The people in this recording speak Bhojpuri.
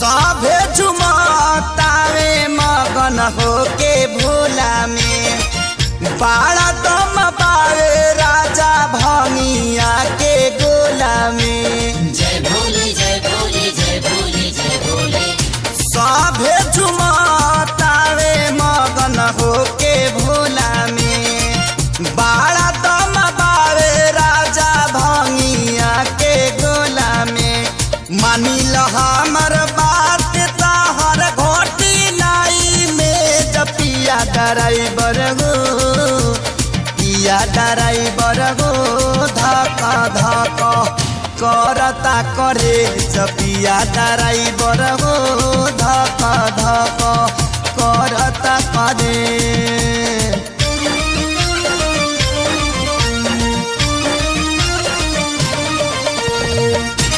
सभे झुमतावे मगन होके भोला में बाड़ा दम पावे राजा भंगिया के गोला में। जय भोले जय भोले जय भोले जय भोले। सभे झुमतावे मगन होके भोला में बाड़ा दम पावे राजा भंगिया के गोला में। मानी ल हमर बात तहर घोटी नाई में जपिया ड्राइवर गो पिया ड्राइवर गो धक धक करता करे जपिया ड्राइवर गो धक धक करता करे।